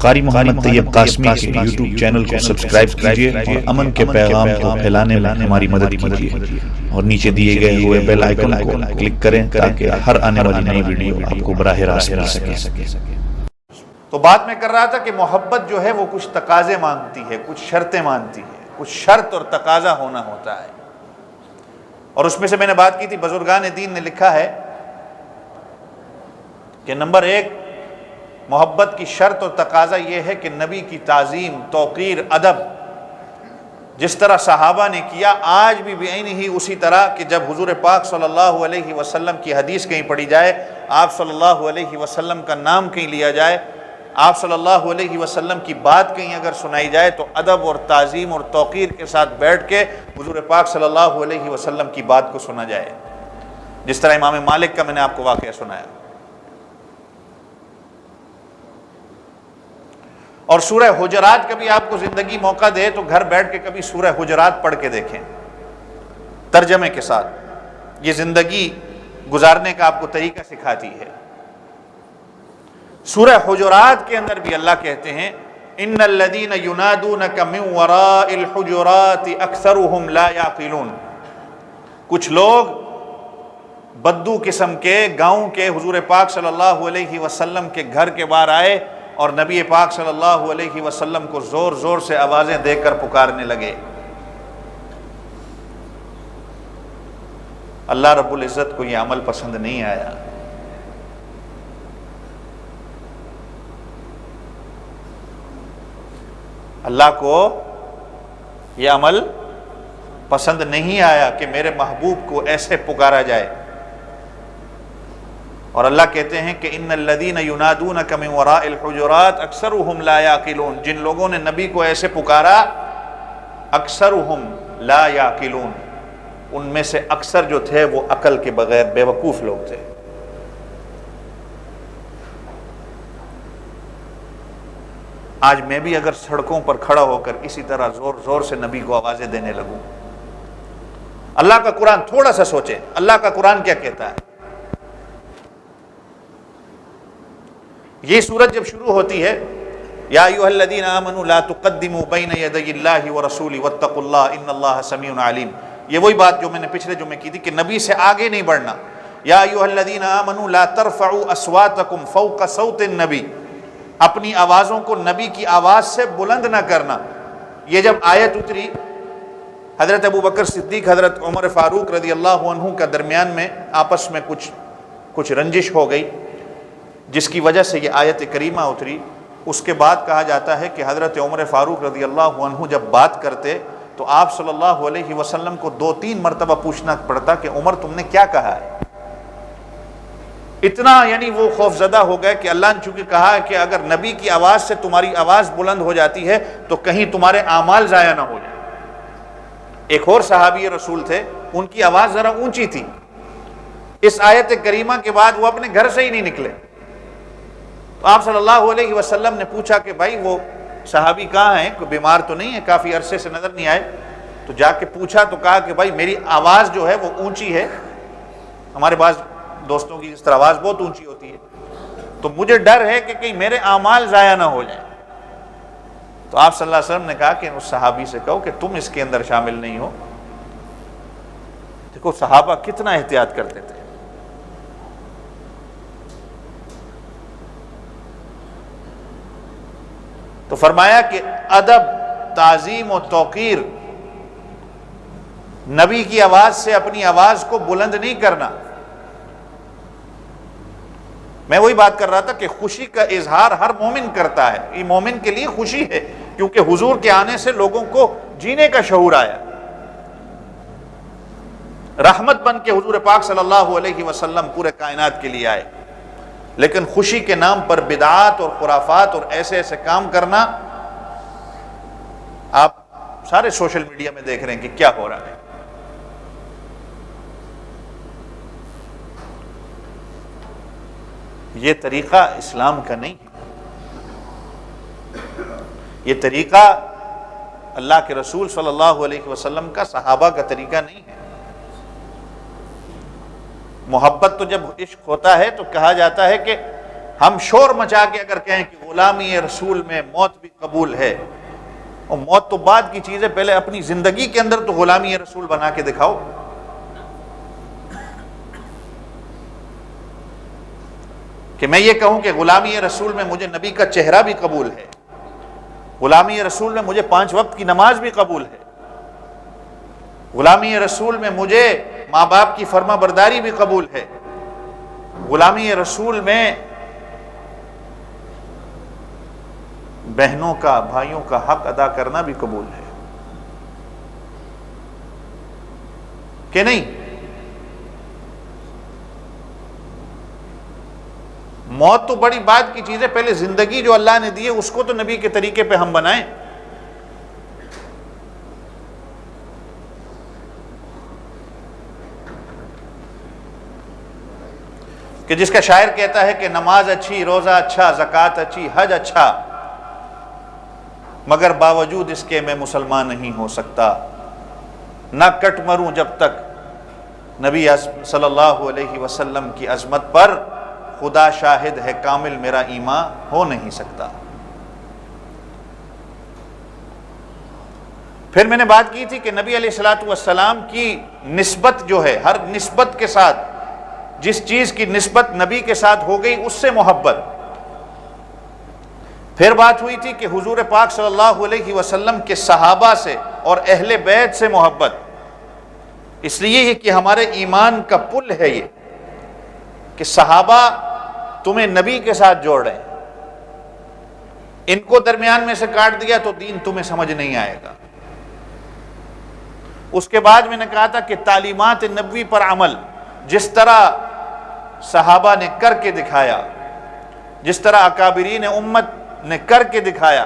قاری محمد طیب قاسمی کے YouTube channel کو سبسکرائب کیجئے اور امن کے پیغام کو پھیلانے میں ہماری مدد کیجئے اور نیچے دیے گئے ہوئے بیل آئیکن کو کلک کریں تاکہ ہر آنے والی نئی ویڈیو آپ کو براہ راست مل سکے۔ تو بات میں کر رہا تھا کہ محبت جو ہے وہ کچھ تقاضے مانگتی ہے، کچھ شرطیں مانگتی ہے، کچھ شرط اور تقاضا ہونا ہوتا ہے، اور اس میں سے میں نے بات کی تھی، بزرگان دین نے لکھا ہے کہ نمبر 1 محبت کی شرط اور تقاضا یہ ہے کہ نبی کی تعظیم، توقیر، ادب جس طرح صحابہ نے کیا، آج بھی بعین ہی اسی طرح کہ جب حضور پاک صلی اللہ علیہ وسلم کی حدیث کہیں پڑھی جائے، آپ صلی اللہ علیہ وسلم کا نام کہیں لیا جائے، آپ صلی اللہ علیہ وسلم کی بات کہیں اگر سنائی جائے تو ادب اور تعظیم اور توقیر کے ساتھ بیٹھ کے حضور پاک صلی اللہ علیہ وسلم کی بات کو سنا جائے، جس طرح امام مالک کا میں نے آپ کو واقعہ سنایا۔ اور سورہ حجرات کبھی آپ کو زندگی موقع دے تو گھر بیٹھ کے کبھی سورہ حجرات پڑھ کے دیکھیں ترجمے کے ساتھ، یہ زندگی گزارنے کا آپ کو طریقہ سکھاتی ہے۔ سورہ حجرات کے اندر بھی اللہ کہتے ہیں ان الذین ینادونک من وراء الحجرات اکثرهم لا یعقلون، کچھ لوگ بدو قسم کے گاؤں کے حضور پاک صلی اللہ علیہ وسلم کے گھر کے باہر آئے اور نبی پاک صلی اللہ علیہ وسلم کو زور زور سے آوازیں دے کر پکارنے لگے۔ اللہ رب العزت کو یہ عمل پسند نہیں آیا۔ اللہ کو یہ عمل پسند نہیں آیا کہ میرے محبوب کو ایسے پکارا جائے، اور اللہ کہتے ہیں کہ ان الذین ینادونک من وراء الحجرات اکثرهم لا یعقلون، جن لوگوں نے نبی کو ایسے پکارا، اکثرهم لا یعقلون، ان میں سے اکثر جو تھے وہ عقل کے بغیر بے وقوف لوگ تھے۔ آج میں بھی اگر سڑکوں پر کھڑا ہو کر اسی طرح زور زور سے نبی کو آوازیں دینے لگوں، اللہ کا قرآن تھوڑا سا سوچیں، اللہ کا قرآن کیا کہتا ہے؟ یہ سورت جب شروع ہوتی ہے یا ایھا الذین آمنوا لا تقدموا بین یدی اللہ ورسولہ واتقوا اللہ ان اللہ سمیع علیم، یہ وہی بات جو میں نے پچھلے جمعے کی تھی کہ نبی سے آگے نہیں بڑھنا۔ یا ایھا الذین آمنوا لا ترفعوا اصواتکم فوق صوت النبی، اپنی آوازوں کو نبی کی آواز سے بلند نہ کرنا۔ یہ جب آیت اتری، حضرت ابوبکر صدیق، حضرت عمر فاروق رضی اللہ عنہ کا درمیان میں آپس میں کچھ رنجش ہو گئی، جس کی وجہ سے یہ آیت کریمہ اتری۔ اس کے بعد کہا جاتا ہے کہ حضرت عمر فاروق رضی اللہ عنہ جب بات کرتے تو آپ صلی اللہ علیہ وسلم کو 2-3 مرتبہ پوچھنا پڑتا کہ عمر تم نے کیا کہا ہے؟ اتنا یعنی وہ خوف زدہ ہو گئے کہ اللہ نے چونکہ کہا ہے کہ اگر نبی کی آواز سے تمہاری آواز بلند ہو جاتی ہے تو کہیں تمہارے اعمال ضائع نہ ہو جائیں۔ ایک اور صحابی رسول تھے، ان کی آواز ذرا اونچی تھی، اس آیت کریمہ کے بعد وہ اپنے گھر سے ہی نہیں نکلے۔ تو آپ صلی اللہ علیہ وسلم نے پوچھا کہ بھائی وہ صحابی کہاں ہیں، کوئی بیمار تو نہیں ہے، کافی عرصے سے نظر نہیں آئے؟ تو جا کے پوچھا تو کہا کہ بھائی میری آواز جو ہے وہ اونچی ہے، ہمارے بعض دوستوں کی جس طرح آواز بہت اونچی ہوتی ہے، تو مجھے ڈر ہے کہ کہیں میرے اعمال ضائع نہ ہو جائیں۔ تو آپ صلی اللہ علیہ وسلم نے کہا کہ اس صحابی سے کہو کہ تم اس کے اندر شامل نہیں ہو۔ دیکھو صحابہ کتنا احتیاط کرتے تھے۔ تو فرمایا کہ ادب، تعظیم و توقیر، نبی کی آواز سے اپنی آواز کو بلند نہیں کرنا۔ میں وہی بات کر رہا تھا کہ خوشی کا اظہار ہر مومن کرتا ہے، یہ مومن کے لیے خوشی ہے کیونکہ حضور کے آنے سے لوگوں کو جینے کا شعور آیا، رحمت بن کے حضور پاک صلی اللہ علیہ وسلم پورے کائنات کے لیے آئے۔ لیکن خوشی کے نام پر بدعات اور خرافات اور ایسے ایسے کام کرنا، آپ سارے سوشل میڈیا میں دیکھ رہے ہیں کہ کیا ہو رہا ہے۔ یہ طریقہ اسلام کا نہیں ہے، یہ طریقہ اللہ کے رسول صلی اللہ علیہ وسلم کا، صحابہ کا طریقہ نہیں ہے۔ محبت تو جب عشق ہوتا ہے تو کہا جاتا ہے کہ ہم شور مچا کے اگر کہیں کہ غلامی رسول میں موت بھی قبول ہے، اور موت تو بعد کی چیز ہے، پہلے اپنی زندگی کے اندر تو غلامی رسول بنا کے دکھاؤ۔ کہ میں یہ کہوں کہ غلامی رسول میں مجھے نبی کا چہرہ بھی قبول ہے، غلامی رسول میں مجھے 5 وقت کی نماز بھی قبول ہے، غلامی رسول میں مجھے ماں باپ کی فرما برداری بھی قبول ہے، غلامی رسول میں بہنوں کا بھائیوں کا حق ادا کرنا بھی قبول ہے کہ نہیں؟ موت تو بڑی بات کی چیز ہے، پہلے زندگی جو اللہ نے دی ہے اس کو تو نبی کے طریقے پہ ہم بنائیں۔ کہ جس کا شاعر کہتا ہے کہ نماز اچھی، روزہ اچھا، زکوٰۃ اچھی، حج اچھا، مگر باوجود اس کے میں مسلمان نہیں ہو سکتا، نہ کٹ مروں جب تک نبی صلی اللہ علیہ وسلم کی عظمت پر، خدا شاہد ہے کامل میرا ایمان ہو نہیں سکتا۔ پھر میں نے بات کی تھی کہ نبی علیہ السلام کی نسبت جو ہے، ہر نسبت کے ساتھ جس چیز کی نسبت نبی کے ساتھ ہو گئی اس سے محبت۔ پھر بات ہوئی تھی کہ حضور پاک صلی اللہ علیہ وسلم کے صحابہ سے اور اہل بیت سے محبت، اس لیے کہ ہمارے ایمان کا پل ہے یہ کہ صحابہ تمہیں نبی کے ساتھ جوڑ رہے ہیں، ان کو درمیان میں سے کاٹ دیا تو دین تمہیں سمجھ نہیں آئے گا۔ اس کے بعد میں نے کہا تھا کہ تعلیمات نبوی پر عمل، جس طرح صحابہ نے کر کے دکھایا، جس طرح اکابرین امت نے کر کے دکھایا،